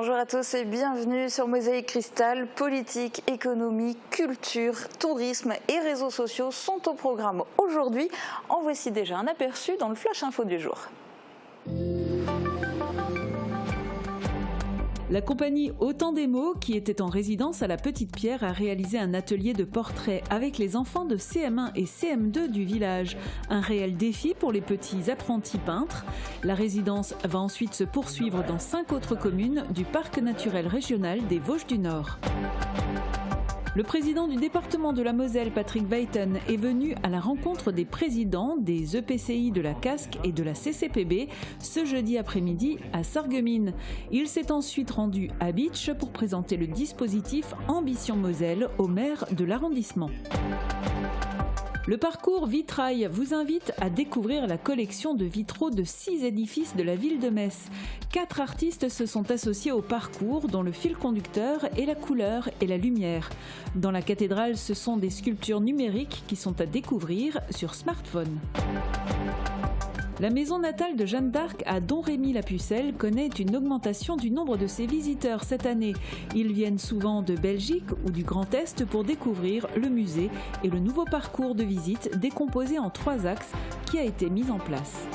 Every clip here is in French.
Bonjour à tous et bienvenue sur Mosaïque Cristal. Politique, économie, culture, tourisme et réseaux sociaux sont au programme aujourd'hui. En voici déjà un aperçu dans le Flash Info du jour. La compagnie Autant des mots, qui était en résidence à la Petite Pierre, a réalisé un atelier de portraits avec les enfants de CM1 et CM2 du village. Un réel défi pour les petits apprentis peintres. La résidence va ensuite se poursuivre dans 5 autres communes du parc naturel régional des Vosges du Nord. Le président du département de la Moselle, Patrick Weiten, est venu à la rencontre des présidents des EPCI de la Casques et de la CCPB ce jeudi après-midi à Sarreguemines. Il s'est ensuite rendu à Bitche pour présenter le dispositif Ambition Moselle au maire de l'arrondissement. Le parcours Vitrail vous invite à découvrir la collection de vitraux de 6 édifices de la ville de Metz. 4 artistes se sont associés au parcours dont le fil conducteur est la couleur et la lumière. Dans la cathédrale, ce sont des sculptures numériques qui sont à découvrir sur smartphone. La maison natale de Jeanne d'Arc à Domrémy-la-Pucelle connaît une augmentation du nombre de ses visiteurs cette année. Ils viennent souvent de Belgique ou du Grand Est pour découvrir le musée et le nouveau parcours de visite décomposé en 3 axes qui a été mis en place.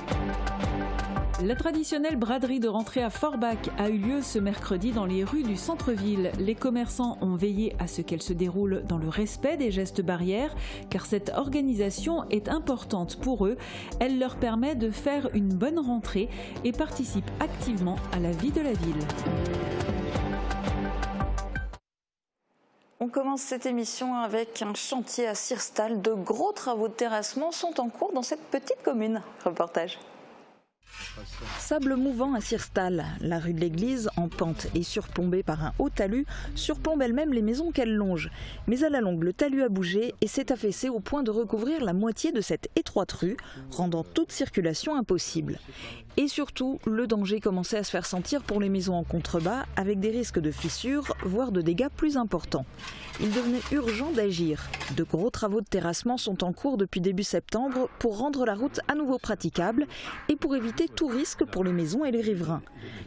La traditionnelle braderie de rentrée à Forbach a eu lieu ce mercredi dans les rues du centre-ville. Les commerçants ont veillé à ce qu'elle se déroule dans le respect des gestes barrières, car cette organisation est importante pour eux. Elle leur permet de faire une bonne rentrée et participe activement à la vie de la ville. On commence cette émission avec un chantier à Sirstal. De gros travaux de terrassement sont en cours dans cette petite commune. Reportage. Sable mouvant à Sirstal. La rue de l'église, en pente et surplombée par un haut talus, surplombe elle-même les maisons qu'elle longe. Mais à la longue, le talus a bougé et s'est affaissé au point de recouvrir la moitié de cette étroite rue, rendant toute circulation impossible. Et surtout, le danger commençait à se faire sentir pour les maisons en contrebas, avec des risques de fissures, voire de dégâts plus importants. Il devenait urgent d'agir. De gros travaux de terrassement sont en cours depuis début septembre pour rendre la route à nouveau praticable et pour éviter tout risque pour les maisons et les riverains.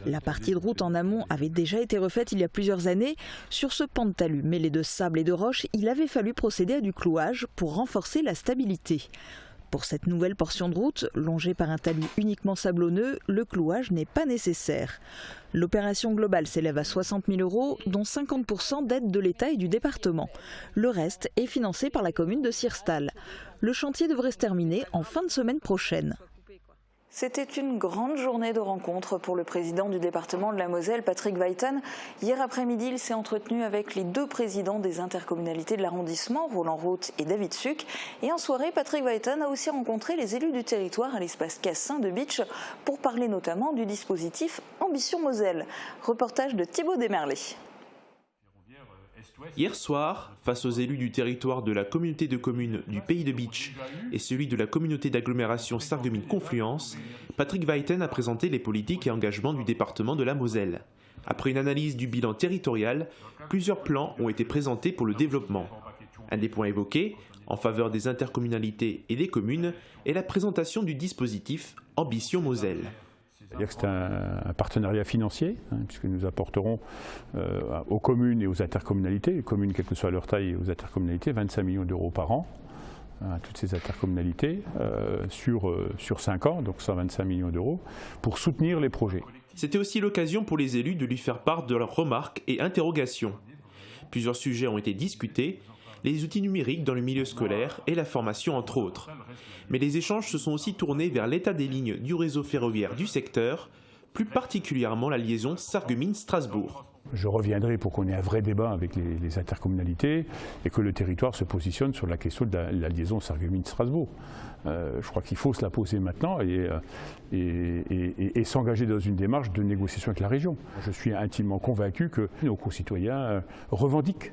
La partie de route en amont avait déjà été refaite il y a plusieurs années. Sur ce pan de talus mêlé de sable et de roches, il avait fallu procéder à du clouage pour renforcer la stabilité. Pour cette nouvelle portion de route, longée par un talus uniquement sablonneux, le clouage n'est pas nécessaire. L'opération globale s'élève à 60 000 €, dont 50% d'aide de l'État et du département. Le reste est financé par la commune de Sirstal. Le chantier devrait se terminer en fin de semaine prochaine. C'était une grande journée de rencontres pour le président du département de la Moselle, Patrick Weiten. Hier après-midi, il s'est entretenu avec les 2 présidents des intercommunalités de l'arrondissement, Roland Roth et David Suc. Et en soirée, Patrick Weiten a aussi rencontré les élus du territoire à l'espace Cassin de Bitche pour parler notamment du dispositif Ambition Moselle. Reportage de Thibaut Desmerlet. Hier soir, face aux élus du territoire de la communauté de communes du Pays de Bitche et celui de la communauté d'agglomération Sarreguemines-Confluence, Patrick Weiten a présenté les politiques et engagements du département de la Moselle. Après une analyse du bilan territorial, plusieurs plans ont été présentés pour le développement. Un des points évoqués, en faveur des intercommunalités et des communes, est la présentation du dispositif Ambition Moselle. C'est-à-dire que c'est un partenariat financier, puisque nous apporterons aux communes et aux intercommunalités, les communes quelle que soit leur taille et aux intercommunalités, 25 millions d'euros par an à toutes ces intercommunalités sur 5 ans, donc 125 millions d'euros, pour soutenir les projets. C'était aussi l'occasion pour les élus de lui faire part de leurs remarques et interrogations. Plusieurs sujets ont été discutés, les outils numériques dans le milieu scolaire et la formation entre autres. Mais les échanges se sont aussi tournés vers l'état des lignes du réseau ferroviaire du secteur, plus particulièrement la liaison Sarreguemines-Strasbourg. Je reviendrai pour qu'on ait un vrai débat avec les intercommunalités et que le territoire se positionne sur la question de la liaison Sarreguemines-Strasbourg. Je crois qu'il faut se la poser maintenant et s'engager dans une démarche de négociation avec la région. Je suis intimement convaincu que nos concitoyens revendiquent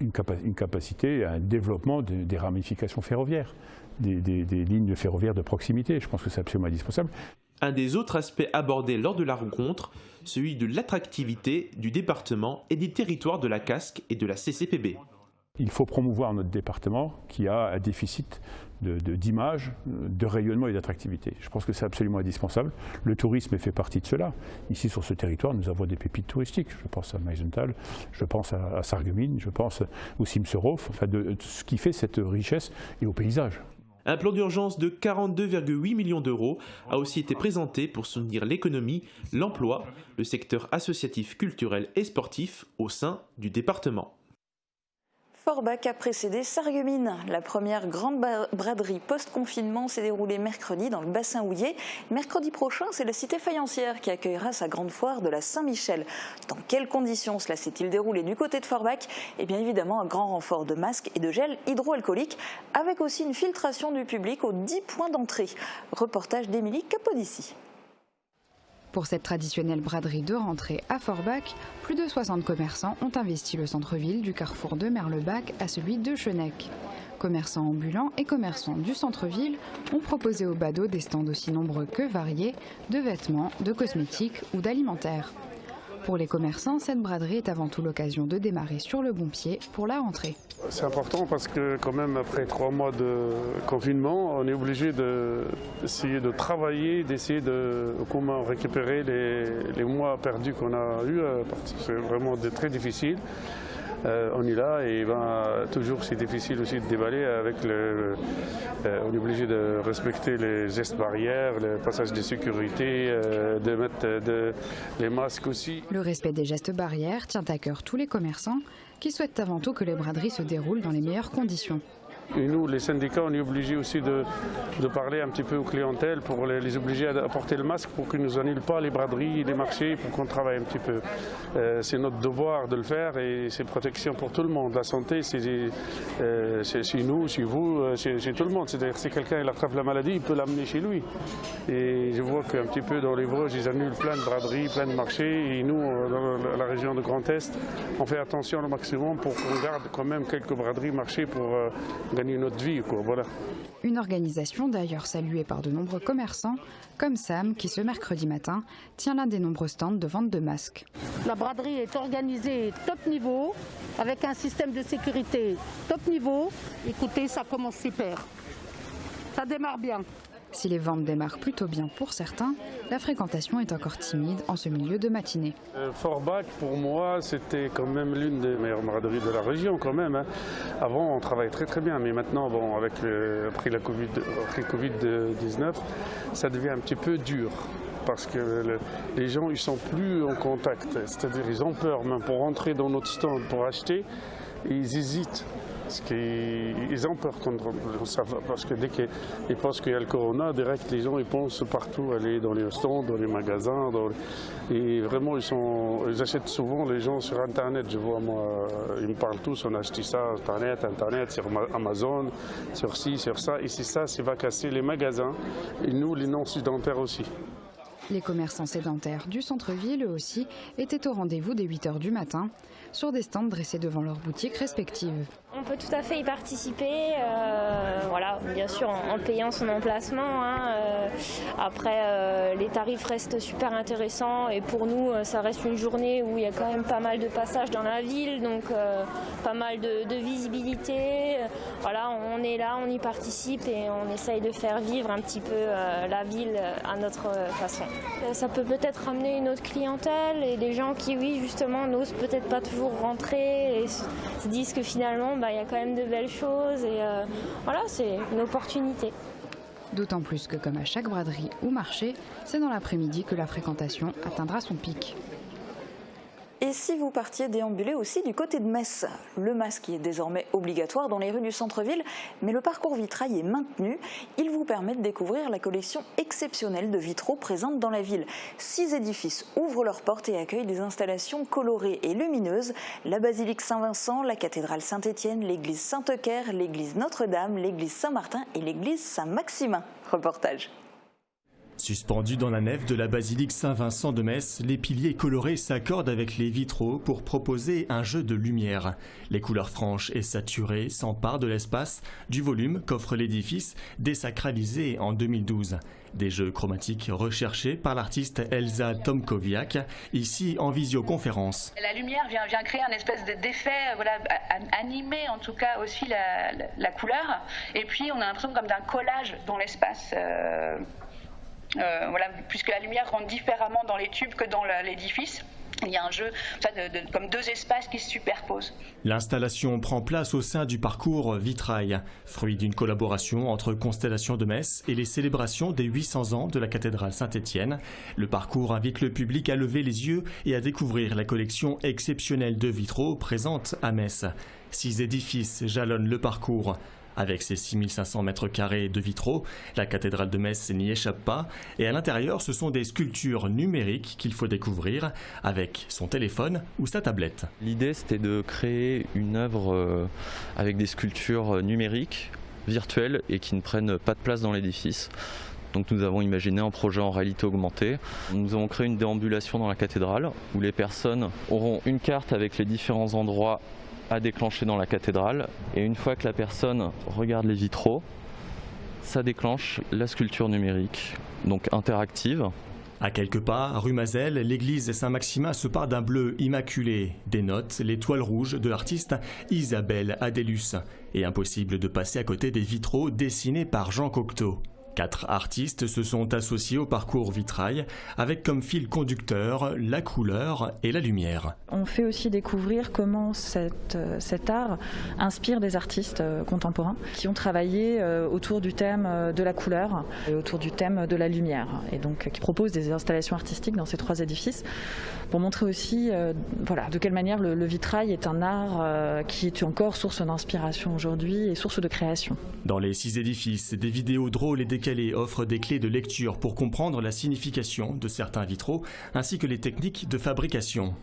une capacité à un développement des ramifications ferroviaires, des lignes ferroviaires de proximité. Je pense que c'est absolument indispensable. Un des autres aspects abordés lors de la rencontre, celui de l'attractivité du département et des territoires de la Casques et de la CCPB. Il faut promouvoir notre département qui a un déficit d'image, de rayonnement et d'attractivité. Je pense que c'est absolument indispensable. Le tourisme fait partie de cela. Ici, sur ce territoire, nous avons des pépites touristiques. Je pense à Meisenthal, je pense à Sarreguemines, je pense au Simserhof, enfin de ce qui fait cette richesse et au paysage. Un plan d'urgence de 42,8 millions d'euros a aussi été présenté pour soutenir l'économie, l'emploi, le secteur associatif, culturel et sportif au sein du département. Forbach a précédé Sarreguemines. La première grande braderie post-confinement s'est déroulée mercredi dans le bassin houiller. Mercredi prochain, c'est la cité faïencière qui accueillera sa grande foire de la Saint-Michel. Dans quelles conditions cela s'est-il déroulé du côté de Forbach? Et bien évidemment, un grand renfort de masques et de gel hydroalcoolique, avec aussi une filtration du public aux 10 points d'entrée. Reportage d'Émilie Capodici. Pour cette traditionnelle braderie de rentrée à Forbach, plus de 60 commerçants ont investi le centre-ville du carrefour de Merlebach à celui de Chenec. Commerçants ambulants et commerçants du centre-ville ont proposé aux badauds des stands aussi nombreux que variés de vêtements, de cosmétiques ou d'alimentaire. Pour les commerçants, cette braderie est avant tout l'occasion de démarrer sur le bon pied pour la rentrée. C'est important parce que quand même après 3 mois de confinement, on est obligé d'essayer de travailler, d'essayer de comment récupérer les mois perdus qu'on a eus, parce que c'est vraiment très difficile. On est là et toujours c'est difficile aussi de déballer avec on est obligé de respecter les gestes barrières, le passage de sécurité, de mettre les masques aussi. Le respect des gestes barrières tient à cœur tous les commerçants qui souhaitent avant tout que les braderies se déroulent dans les meilleures conditions. Et nous, les syndicats, on est obligés aussi de parler un petit peu aux clientèles pour les obliger à porter le masque pour qu'ils ne nous annulent pas les braderies, les marchés, pour qu'on travaille un petit peu. C'est notre devoir de le faire et c'est protection pour tout le monde. La santé, c'est chez nous, chez vous, chez tout le monde. C'est-à-dire si quelqu'un attrape la maladie, il peut l'amener chez lui. Et je vois qu'un petit peu dans les Vosges, ils annulent plein de braderies, plein de marchés. Et nous, dans la région de Grand Est, on fait attention au maximum pour qu'on garde quand même quelques braderies, marchés pour gagner notre vie, quoi, voilà. Une organisation d'ailleurs saluée par de nombreux commerçants, comme Sam, qui ce mercredi matin tient l'un des nombreux stands de vente de masques. La braderie est organisée top niveau, avec un système de sécurité top niveau. Écoutez, ça commence super. Ça démarre bien. Si les ventes démarrent plutôt bien pour certains, la fréquentation est encore timide en ce milieu de matinée. Forbach, pour moi, c'était quand même l'une des meilleures braderies de la région quand même. Hein. Avant, on travaillait très très bien, mais maintenant, bon, après le Covid-19, ça devient un petit peu dur. Parce que les gens, ils sont plus en contact. C'est-à-dire, ils ont peur même pour rentrer dans notre stand pour acheter, ils hésitent. Parce qu'ils ont peur parce que dès qu'ils pensent qu'il y a le corona, direct les gens ils pensent partout aller dans les stands, dans les magasins. Et vraiment ils achètent souvent les gens sur Internet. Je vois moi, ils me parlent tous, on a acheté ça Internet, sur Amazon, sur ci, sur ça. Et c'est ça, va casser les magasins et nous les non-sédentaires aussi. Les commerçants sédentaires du centre-ville, eux aussi, étaient au rendez-vous dès 8 h du matin, sur des stands dressés devant leurs boutiques respectives. On peut tout à fait y participer, voilà, bien sûr en payant son emplacement. Après, les tarifs restent super intéressants et pour nous, ça reste une journée où il y a quand même pas mal de passages dans la ville, donc pas mal de visibilité. Voilà, on est là, on y participe et on essaye de faire vivre un petit peu la ville à notre façon. Ça peut peut-être ramener une autre clientèle et des gens qui, oui, justement, n'osent peut-être pas toujours rentrer et se disent que finalement, il y a quand même de belles choses et voilà, c'est une opportunité. D'autant plus que comme à chaque braderie ou marché, c'est dans l'après-midi que la fréquentation atteindra son pic. Et si vous partiez déambuler aussi du côté de Metz, le masque est désormais obligatoire dans les rues du centre-ville, mais le parcours vitrail est maintenu. Il vous permet de découvrir la collection exceptionnelle de vitraux présente dans la ville. 6 édifices ouvrent leurs portes et accueillent des installations colorées et lumineuses. La basilique Saint-Vincent, la cathédrale Saint-Étienne, l'église Saint-Eucaire, l'église Notre-Dame, l'église Saint-Martin et l'église Saint-Maximin. Reportage. Suspendus dans la nef de la basilique Saint-Vincent de Metz, les piliers colorés s'accordent avec les vitraux pour proposer un jeu de lumière. Les couleurs franches et saturées s'emparent de l'espace, du volume qu'offre l'édifice, désacralisé en 2012. Des jeux chromatiques recherchés par l'artiste Elsa Tomkowiak, ici en visioconférence. La lumière vient créer un espèce d'effet, animer en tout cas aussi la couleur. Et puis on a l'impression comme d'un collage dans l'espace. Puisque la lumière rentre différemment dans les tubes que dans l'édifice. Il y a un jeu comme deux espaces qui se superposent. L'installation prend place au sein du parcours Vitrail, fruit d'une collaboration entre Constellation de Metz et les célébrations des 800 ans de la cathédrale Saint-Étienne. Le parcours invite le public à lever les yeux et à découvrir la collection exceptionnelle de vitraux présente à Metz. 6 édifices jalonnent le parcours. Avec ses 6500 mètres carrés de vitraux, la cathédrale de Metz n'y échappe pas. Et à l'intérieur, ce sont des sculptures numériques qu'il faut découvrir avec son téléphone ou sa tablette. L'idée, c'était de créer une œuvre avec des sculptures numériques, virtuelles et qui ne prennent pas de place dans l'édifice. Donc nous avons imaginé un projet en réalité augmentée. Nous avons créé une déambulation dans la cathédrale où les personnes auront une carte avec les différents endroits à déclencher dans la cathédrale, et une fois que la personne regarde les vitraux, ça déclenche la sculpture numérique, donc interactive. À quelques pas, rue Mazel, l'église Saint-Maximin se part d'un bleu immaculé, dénote l'étoile rouge de l'artiste Isabelle Adélus, et impossible de passer à côté des vitraux dessinés par Jean Cocteau. 4 artistes se sont associés au parcours Vitrail avec comme fil conducteur la couleur et la lumière. On fait aussi découvrir comment cet art inspire des artistes contemporains qui ont travaillé autour du thème de la couleur et autour du thème de la lumière, et donc qui proposent des installations artistiques dans ces 3 édifices pour montrer aussi de quelle manière le vitrail est un art qui est encore source d'inspiration aujourd'hui et source de création. Dans les 6 édifices, des vidéos drôles et décalées offrent des clés de lecture pour comprendre la signification de certains vitraux ainsi que les techniques de fabrication.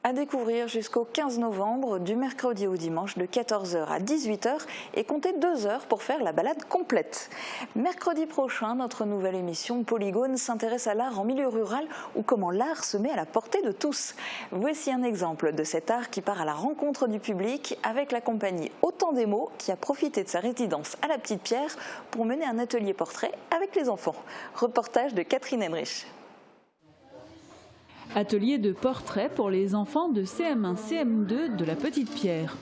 À découvrir jusqu'au 15 novembre, du mercredi au dimanche, de 14h à 18h, et comptez 2 heures pour faire la balade complète. Mercredi prochain, notre nouvelle émission Polygone s'intéresse à l'art en milieu rural ou comment l'art se met à la portée de tous. Voici un exemple de cet art qui part à la rencontre du public avec la compagnie Autant des mots qui a profité de sa résidence à la Petite Pierre pour mener un atelier portrait avec les enfants. Reportage de Catherine Henrich. Atelier de portrait pour les enfants de CM1, CM2 de la Petite Pierre.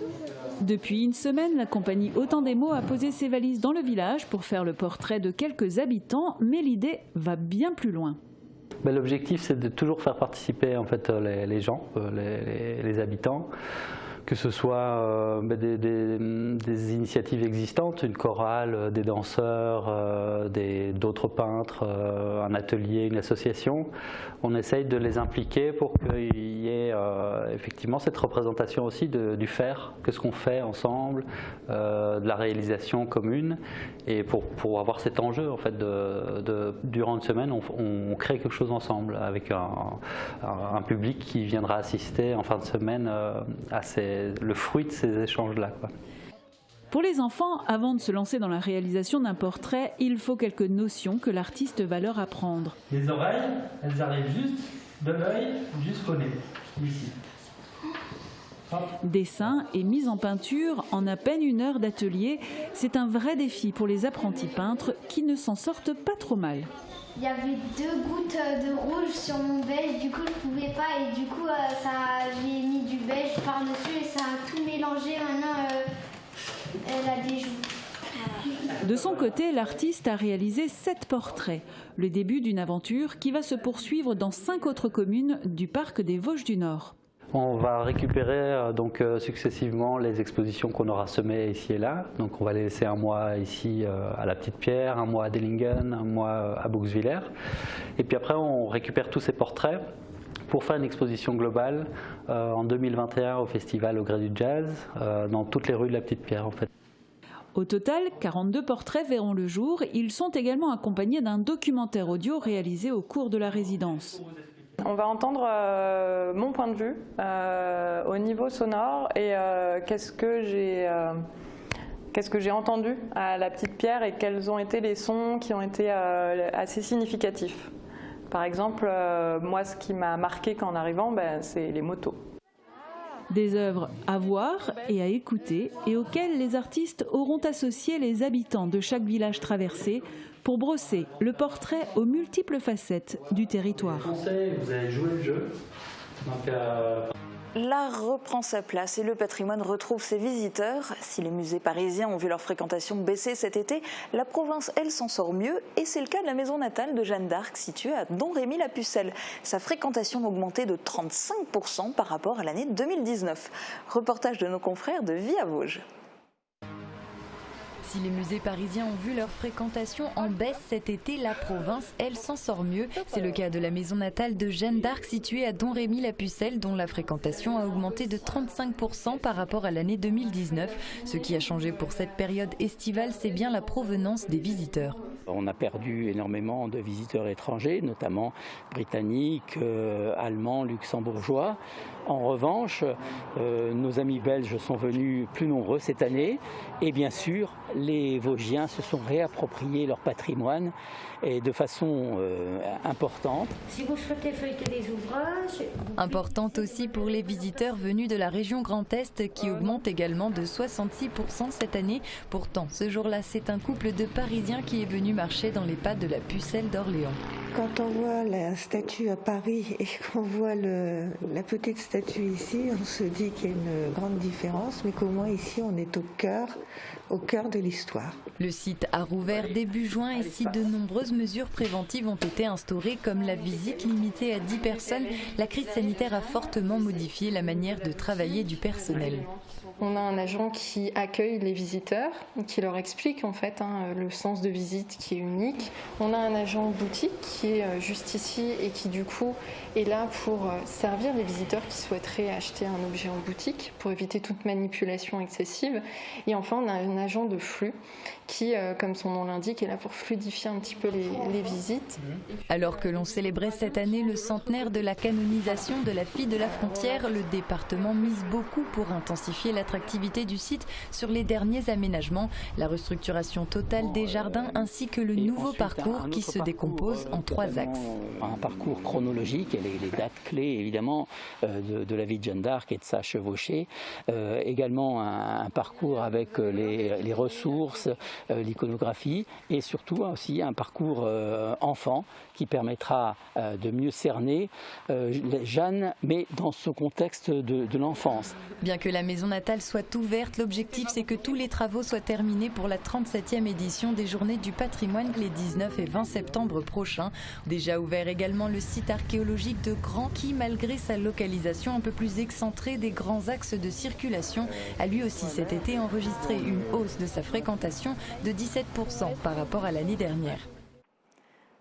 Depuis une semaine, la compagnie Autant des mots a posé ses valises dans le village pour faire le portrait de quelques habitants, mais l'idée va bien plus loin. L'objectif, c'est de toujours faire participer en fait, les gens, les habitants, que ce soit des initiatives existantes, une chorale, des danseurs, d'autres peintres, un atelier, une association. On essaye de les impliquer pour qu'il y ait effectivement cette représentation aussi du faire, que ce qu'on fait ensemble, de la réalisation commune, et pour avoir cet enjeu en fait durant une semaine, on crée quelque chose ensemble avec un public qui viendra assister en fin de semaine à le fruit de ces échanges-là. Pour les enfants, avant de se lancer dans la réalisation d'un portrait, il faut quelques notions que l'artiste va leur apprendre. Les oreilles, elles arrivent juste de l'œil jusqu'au nez, ici. Dessin et mise en peinture en à peine 1 heure d'atelier, c'est un vrai défi pour les apprentis peintres qui ne s'en sortent pas trop mal. Il y avait 2 gouttes de rouge sur mon beige, du coup je pouvais pas, et du coup j'ai mis du beige par-dessus et ça a tout mélangé. Maintenant elle a des joues. De son côté, l'artiste a réalisé 7 portraits, le début d'une aventure qui va se poursuivre dans 5 autres communes du parc des Vosges du Nord. On va récupérer successivement les expositions qu'on aura semées ici et là. Donc on va les laisser un mois ici à la Petite Pierre, un mois à Dellingen, un mois à Bouxwiller. Et puis après on récupère tous ces portraits pour faire une exposition globale en 2021 au festival Au Gré du Jazz, dans toutes les rues de la Petite Pierre en fait. Au total, 42 portraits verront le jour. Ils sont également accompagnés d'un documentaire audio réalisé au cours de la résidence. On va entendre mon point de vue au niveau sonore et qu'est-ce que j'ai qu'est-ce que j'ai entendu à la Petite Pierre et quels ont été les sons qui ont été assez significatifs. Par exemple, moi, ce qui m'a marqué qu'en arrivant, c'est les motos. Des œuvres à voir et à écouter et auxquelles les artistes auront associé les habitants de chaque village traversé pour brosser le portrait aux multiples facettes du territoire. Vous avez joué le jeu. Donc, L'art reprend sa place et le patrimoine retrouve ses visiteurs. Si les musées parisiens ont vu leur fréquentation baisser cet été, la province, elle, s'en sort mieux. Et c'est le cas de la maison natale de Jeanne d'Arc, située à Domrémy-la-Pucelle. Sa fréquentation a augmenté de 35% par rapport à l'année 2019. Reportage de nos confrères de Vie à Vosges. Si les musées parisiens ont vu leur fréquentation en baisse cet été, la province, elle, s'en sort mieux. C'est le cas de la maison natale de Jeanne d'Arc située à Domrémy-la-Pucelle, dont la fréquentation a augmenté de 35% par rapport à l'année 2019. Ce qui a changé pour cette période estivale, c'est bien la provenance des visiteurs. On a perdu énormément de visiteurs étrangers, notamment britanniques, allemands, luxembourgeois. En revanche, nos amis belges sont venus plus nombreux cette année et bien sûr, les Vosgiens se sont réappropriés leur patrimoine et de façon importante. Si vous souhaitez feuilleter les ouvrages... Importante aussi pour les visiteurs venus de la région Grand Est qui augmente également de 66% cette année. Pourtant, ce jour-là, c'est un couple de Parisiens qui est venu marcher dans les pas de la Pucelle d'Orléans. Quand on voit la statue à Paris et qu'on voit la petite statue ici, on se dit qu'il y a une grande différence, mais qu'au moins ici on est au cœur de l'histoire. Le site a rouvert début juin et si de nombreuses mesures préventives ont été instaurées comme la visite limitée à 10 personnes, la crise sanitaire a fortement modifié la manière de travailler du personnel. On a un agent qui accueille les visiteurs, qui leur explique en fait le sens de visite qui est unique. On a un agent boutique qui est juste ici et qui du coup est là pour servir les visiteurs qui souhaiteraient acheter un objet en boutique pour éviter toute manipulation excessive. Et enfin on a un agent de flux qui, comme son nom l'indique, est là pour fluidifier un petit peu les visites. Alors que l'on célébrait cette année le centenaire de la canonisation de la fille de la Frontière, le département mise beaucoup pour intensifier l'attractivité du site sur les derniers aménagements, la restructuration totale des jardins ainsi que le nouveau parcours qui se décompose en 3 axes. Un parcours chronologique, les dates clés évidemment de la vie de Jeanne d'Arc et de sa chevauchée, également un parcours avec les ressources, l'iconographie et surtout aussi un parcours enfant qui permettra de mieux cerner Jeanne, mais dans ce contexte de l'enfance. Bien que la maison natale soit ouverte, l'objectif c'est que tous les travaux soient terminés pour la 37e édition des Journées du patrimoine les 19 et 20 septembre prochains. Déjà ouvert également le site archéologique de Grand qui, malgré sa localisation un peu plus excentrée des grands axes de circulation, a lui aussi cet été enregistré une hausse de sa fréquentation de 17% par rapport à l'année dernière.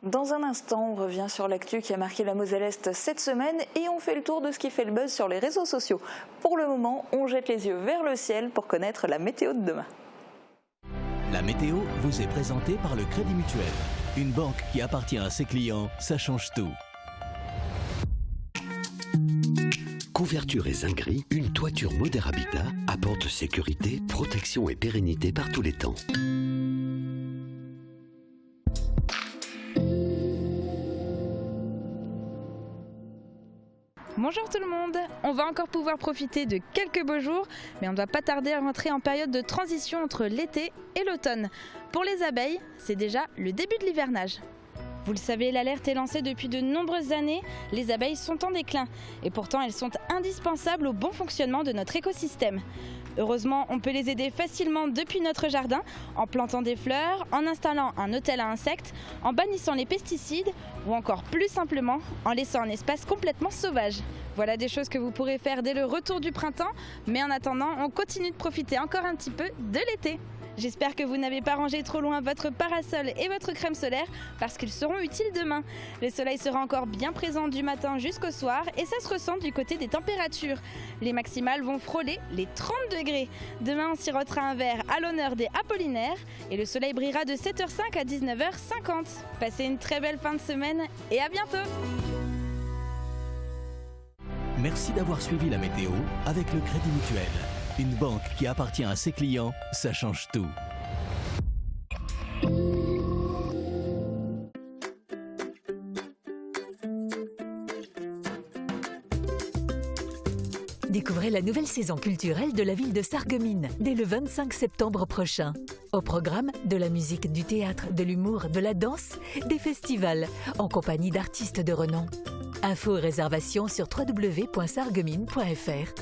Dans un instant, on revient sur l'actu qui a marqué la Moselle-Est cette semaine et on fait le tour de ce qui fait le buzz sur les réseaux sociaux. Pour le moment, on jette les yeux vers le ciel pour connaître la météo de demain. La météo vous est présentée par le Crédit Mutuel. Une banque qui appartient à ses clients, ça change tout. Couverture et zinguerie, une toiture Moder Habitat apporte sécurité, protection et pérennité par tous les temps. Bonjour tout le monde, on va encore pouvoir profiter de quelques beaux jours, mais on ne va pas tarder à rentrer en période de transition entre l'été et l'automne. Pour les abeilles, c'est déjà le début de l'hivernage. Vous le savez, l'alerte est lancée depuis de nombreuses années, les abeilles sont en déclin et pourtant elles sont indispensables au bon fonctionnement de notre écosystème. Heureusement, on peut les aider facilement depuis notre jardin, en plantant des fleurs, en installant un hôtel à insectes, en bannissant les pesticides ou encore plus simplement en laissant un espace complètement sauvage. Voilà des choses que vous pourrez faire dès le retour du printemps, mais en attendant, on continue de profiter encore un petit peu de l'été. J'espère que vous n'avez pas rangé trop loin votre parasol et votre crème solaire parce qu'ils seront utiles demain. Le soleil sera encore bien présent du matin jusqu'au soir et ça se ressent du côté des températures. Les maximales vont frôler les 30 degrés. Demain, on sirotera un verre à l'honneur des Apollinaires et le soleil brillera de 7h05 à 19h50. Passez une très belle fin de semaine et à bientôt. Merci d'avoir suivi la météo avec le Crédit Mutuel. Une banque qui appartient à ses clients, ça change tout. Découvrez la nouvelle saison culturelle de la ville de Sarreguemines dès le 25 septembre prochain. Au programme, de la musique, du théâtre, de l'humour, de la danse, des festivals, en compagnie d'artistes de renom. Infos et réservations sur www.sarreguemines.fr.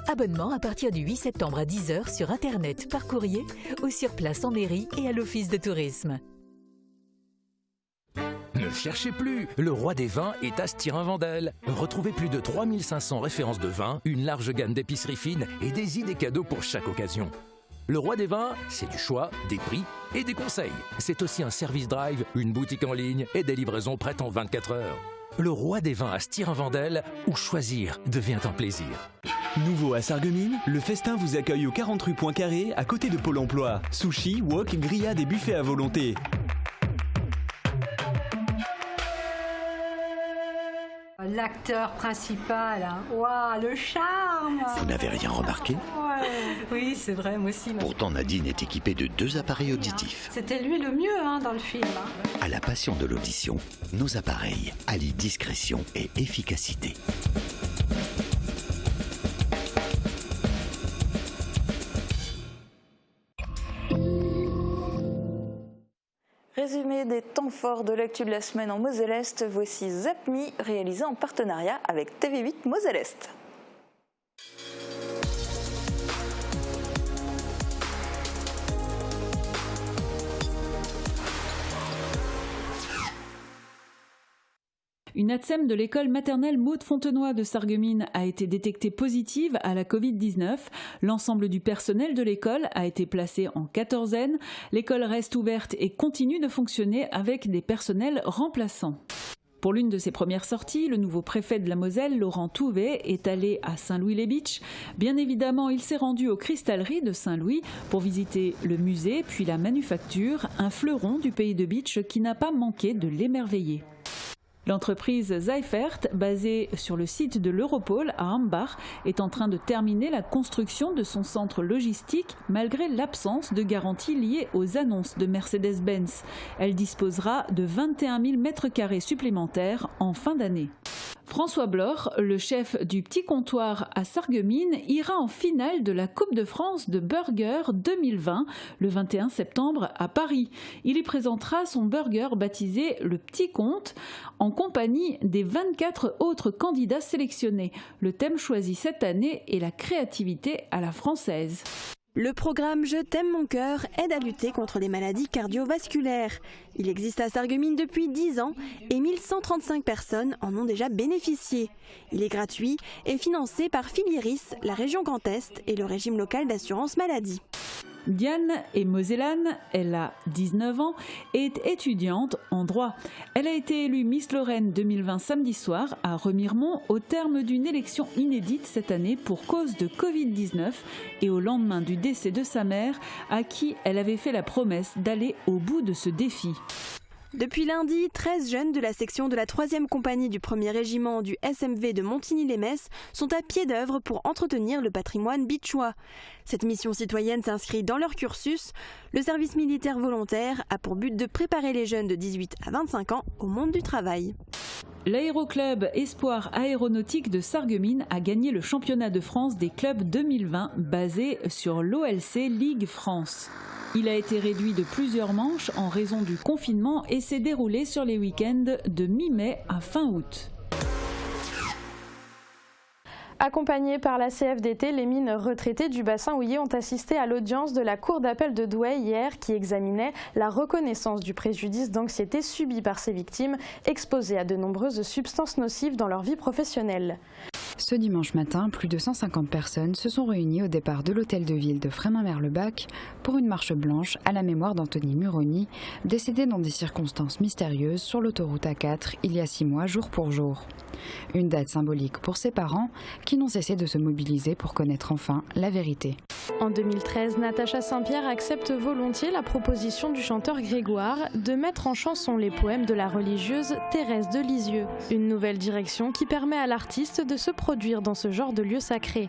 Abonnement à partir du 8 septembre à 10h sur Internet, par courrier ou sur place en mairie et à l'office de tourisme. Ne cherchez plus, le roi des vins est à Stirin-Wendel. Retrouvez plus de 3500 références de vins, une large gamme d'épiceries fines et des idées cadeaux pour chaque occasion. Le roi des vins, c'est du choix, des prix et des conseils. C'est aussi un service drive, une boutique en ligne et des livraisons prêtes en 24 heures. Le roi des vins à Stirin-Wendel, où choisir devient un plaisir. Nouveau à Sarreguemines, le festin vous accueille au 40 rue Poincaré, à côté de Pôle emploi. Sushi, wok, grillades et buffets à volonté. L'acteur principal, hein. Waouh, le charme! Vous n'avez rien remarqué? Ouais. Oui, c'est vrai, moi aussi. Pourtant, Nadine est équipée de 2 appareils auditifs. C'était lui le mieux dans le film. À la passion de l'audition, nos appareils allient discrétion et efficacité. Résumé des temps forts de l'actu de la semaine en Moselle-Est, voici ZapMe, réalisé en partenariat avec TV8 Moselle-Est. Une ATSEM de l'école maternelle Maud Fontenoy de Sarreguemines a été détectée positive à la Covid-19. L'ensemble du personnel de l'école a été placé en quatorzaine. L'école reste ouverte et continue de fonctionner avec des personnels remplaçants. Pour l'une de ses premières sorties, le nouveau préfet de la Moselle, Laurent Touvet, est allé à Saint-Louis-les-Bitches. Bien évidemment, il s'est rendu aux Cristalleries de Saint-Louis pour visiter le musée, puis la manufacture, un fleuron du pays de Bitche qui n'a pas manqué de l'émerveiller. L'entreprise Seifert, basée sur le site de l'Europol à Hambach, est en train de terminer la construction de son centre logistique malgré l'absence de garanties liées aux annonces de Mercedes-Benz. Elle disposera de 21 000 m² supplémentaires en fin d'année. François Bloch, le chef du Petit Comptoir à Sarreguemines, ira en finale de la Coupe de France de Burger 2020 le 21 septembre à Paris. Il y présentera son burger baptisé le Petit Compte en compagnie des 24 autres candidats sélectionnés. Le thème choisi cette année est la créativité à la française. Le programme Je t'aime mon cœur aide à lutter contre les maladies cardiovasculaires. Il existe à Sarreguemines depuis 10 ans et 1135 personnes en ont déjà bénéficié. Il est gratuit et financé par Filieris, la région Grand Est et le régime local d'assurance maladie. Diane est mosellane, elle a 19 ans et est étudiante en droit. Elle a été élue Miss Lorraine 2020 samedi soir à Remiremont au terme d'une élection inédite cette année pour cause de Covid-19 et au lendemain du décès de sa mère à qui elle avait fait la promesse d'aller au bout de ce défi. Depuis lundi, 13 jeunes de la section de la 3e compagnie du 1er régiment du SMV de Montigny-les-Metz sont à pied d'œuvre pour entretenir le patrimoine bitchois. Cette mission citoyenne s'inscrit dans leur cursus. Le service militaire volontaire a pour but de préparer les jeunes de 18 à 25 ans au monde du travail. L'aéroclub Espoir Aéronautique de Sarreguemines a gagné le championnat de France des clubs 2020 basé sur l'OLC Ligue France. Il a été réduit de plusieurs manches en raison du confinement et s'est déroulé sur les week-ends de mi-mai à fin août. Accompagnés par la CFDT, les mines retraitées du bassin houiller ont assisté à l'audience de la Cour d'appel de Douai hier qui examinait la reconnaissance du préjudice d'anxiété subi par ces victimes exposées à de nombreuses substances nocives dans leur vie professionnelle. Ce dimanche matin, plus de 150 personnes se sont réunies au départ de l'hôtel de ville de Frémin-Merlebach pour une marche blanche à la mémoire d'Anthony Muroni, décédé dans des circonstances mystérieuses sur l'autoroute A4 il y a 6 mois jour pour jour. Une date symbolique pour ses parents qui n'ont cessé de se mobiliser pour connaître enfin la vérité. En 2013, Natacha Saint-Pierre accepte volontiers la proposition du chanteur Grégoire de mettre en chanson les poèmes de la religieuse Thérèse de Lisieux. Une nouvelle direction qui permet à l'artiste de se produire dans ce genre de lieu sacré.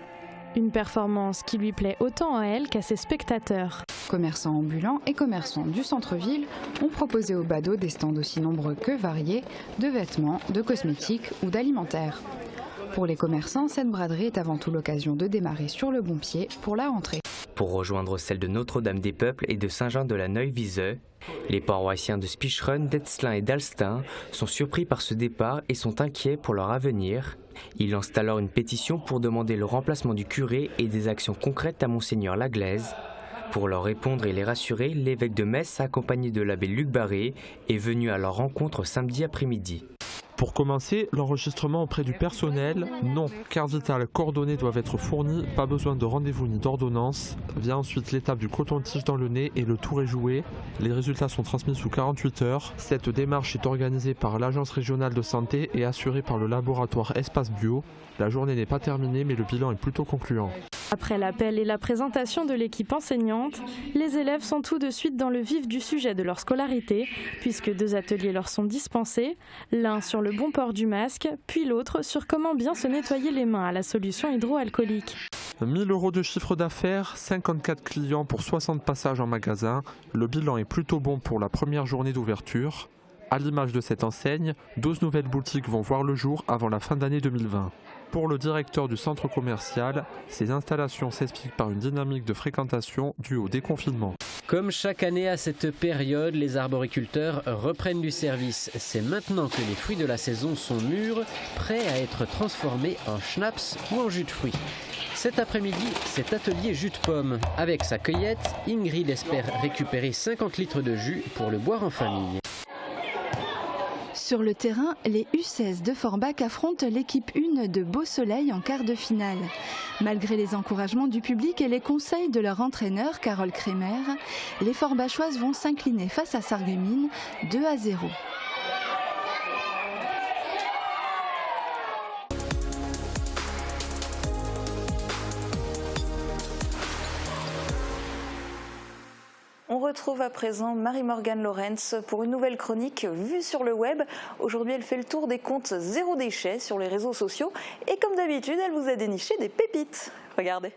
Une performance qui lui plaît autant à elle qu'à ses spectateurs. Commerçants ambulants et commerçants du centre-ville ont proposé aux badauds des stands aussi nombreux que variés de vêtements, de cosmétiques ou d'alimentaire. Pour les commerçants, cette braderie est avant tout l'occasion de démarrer sur le bon pied pour la rentrée. Pour rejoindre celle de Notre-Dame-des-Peuples et de Saint-Jean-de-la-Neuve-Viseux, les paroissiens de Spicheren, d'Etzlin et d'Alstin sont surpris par ce départ et sont inquiets pour leur avenir. Ils lancent alors une pétition pour demander le remplacement du curé et des actions concrètes à Monseigneur Laglaise. Pour leur répondre et les rassurer, l'évêque de Metz, accompagné de l'abbé Luc Barré, est venu à leur rencontre samedi après-midi. Pour commencer, l'enregistrement auprès du personnel, non. Carte vitale coordonnées doivent être fournies, pas besoin de rendez-vous ni d'ordonnance. Vient ensuite l'étape du coton-tige dans le nez et le tour est joué. Les résultats sont transmis sous 48 heures. Cette démarche est organisée par l'Agence régionale de santé et assurée par le laboratoire Espace Bio. La journée n'est pas terminée mais le bilan est plutôt concluant. Après l'appel et la présentation de l'équipe enseignante, les élèves sont tout de suite dans le vif du sujet de leur scolarité, puisque 2 ateliers leur sont dispensés, l'un sur le bon port du masque, puis l'autre sur comment bien se nettoyer les mains à la solution hydroalcoolique. 1 000 € de chiffre d'affaires, 54 clients pour 60 passages en magasin. Le bilan est plutôt bon pour la première journée d'ouverture. À l'image de cette enseigne, 12 nouvelles boutiques vont voir le jour avant la fin d'année 2020. Pour le directeur du centre commercial, ces installations s'expliquent par une dynamique de fréquentation due au déconfinement. Comme chaque année à cette période, les arboriculteurs reprennent du service. C'est maintenant que les fruits de la saison sont mûrs, prêts à être transformés en schnapps ou en jus de fruits. Cet après-midi, c'est atelier jus de pomme. Avec sa cueillette, Ingrid espère récupérer 50 litres de jus pour le boire en famille. Sur le terrain, les U16 de Forbach affrontent l'équipe 1 de Beau Soleil en quart de finale. Malgré les encouragements du public et les conseils de leur entraîneur, Carole Kremer, les Forbachoises vont s'incliner face à Sarreguemines 2-0. On retrouve à présent Marie-Morgane Lorenz pour une nouvelle chronique vue sur le web. Aujourd'hui, elle fait le tour des comptes zéro déchet sur les réseaux sociaux. Et comme d'habitude, elle vous a déniché des pépites. Regardez.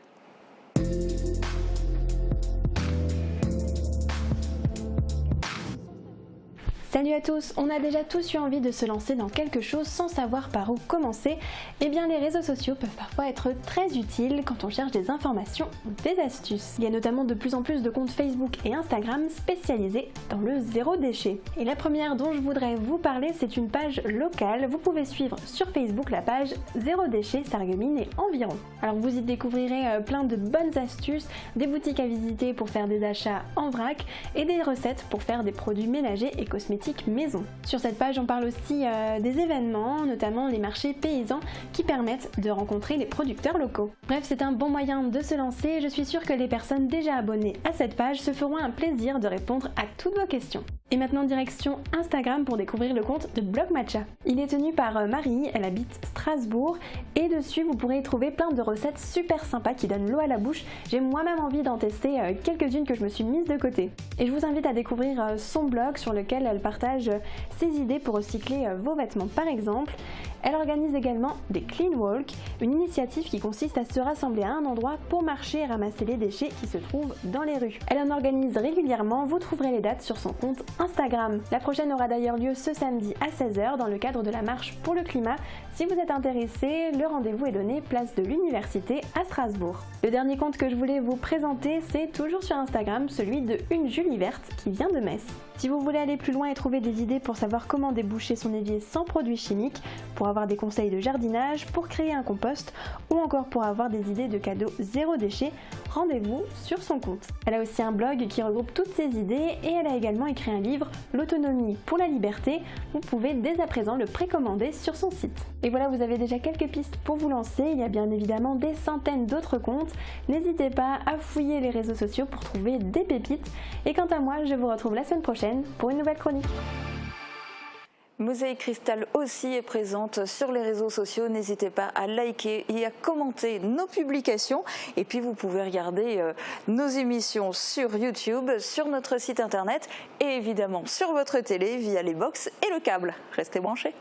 Salut à tous, on a déjà tous eu envie de se lancer dans quelque chose sans savoir par où commencer. Eh bien les réseaux sociaux peuvent parfois être très utiles quand on cherche des informations ou des astuces. Il y a notamment de plus en plus de comptes Facebook et Instagram spécialisés dans le zéro déchet. Et la première dont je voudrais vous parler, c'est une page locale. Vous pouvez suivre sur Facebook la page Zéro déchet Sarreguemines et environ. Alors vous y découvrirez plein de bonnes astuces, des boutiques à visiter pour faire des achats en vrac et des recettes pour faire des produits ménagers et cosmétiques maison. Sur cette page, on parle aussi des événements, notamment les marchés paysans qui permettent de rencontrer les producteurs locaux. Bref, c'est un bon moyen de se lancer. Je suis sûre que les personnes déjà abonnées à cette page se feront un plaisir de répondre à toutes vos questions. Et maintenant direction Instagram pour découvrir le compte de Blog Matcha. Il est tenu par Marie, elle habite Strasbourg et dessus vous pourrez y trouver plein de recettes super sympas qui donnent l'eau à la bouche. J'ai moi-même envie d'en tester quelques-unes que je me suis mise de côté. Et je vous invite à découvrir son blog sur lequel elle partage ses idées pour recycler vos vêtements par exemple. Elle organise également des Clean Walk, une initiative qui consiste à se rassembler à un endroit pour marcher et ramasser les déchets qui se trouvent dans les rues. Elle en organise régulièrement, vous trouverez les dates sur son compte Instagram. La prochaine aura d'ailleurs lieu ce samedi à 16h dans le cadre de la marche pour le climat. Si vous êtes intéressé, le rendez-vous est donné place de l'Université à Strasbourg. Le dernier compte que je voulais vous présenter, c'est toujours sur Instagram, celui de Une Julie Verte qui vient de Metz. Si vous voulez aller plus loin et trouver des idées pour savoir comment déboucher son évier sans produits chimiques, pour avoir des conseils de jardinage, pour créer un compost ou encore pour avoir des idées de cadeaux zéro déchet, rendez-vous sur son compte. Elle a aussi un blog qui regroupe toutes ses idées et elle a également écrit un livre, L'autonomie pour la liberté. Vous pouvez dès à présent le précommander sur son site. Et voilà, vous avez déjà quelques pistes pour vous lancer. Il y a bien évidemment des centaines d'autres comptes. N'hésitez pas à fouiller les réseaux sociaux pour trouver des pépites. Et quant à moi, je vous retrouve la semaine prochaine pour une nouvelle chronique. Mosaïque Cristal aussi est présente sur les réseaux sociaux. N'hésitez pas à liker et à commenter nos publications. Et puis vous pouvez regarder nos émissions sur YouTube, sur notre site internet et évidemment sur votre télé via les box et le câble. Restez branchés.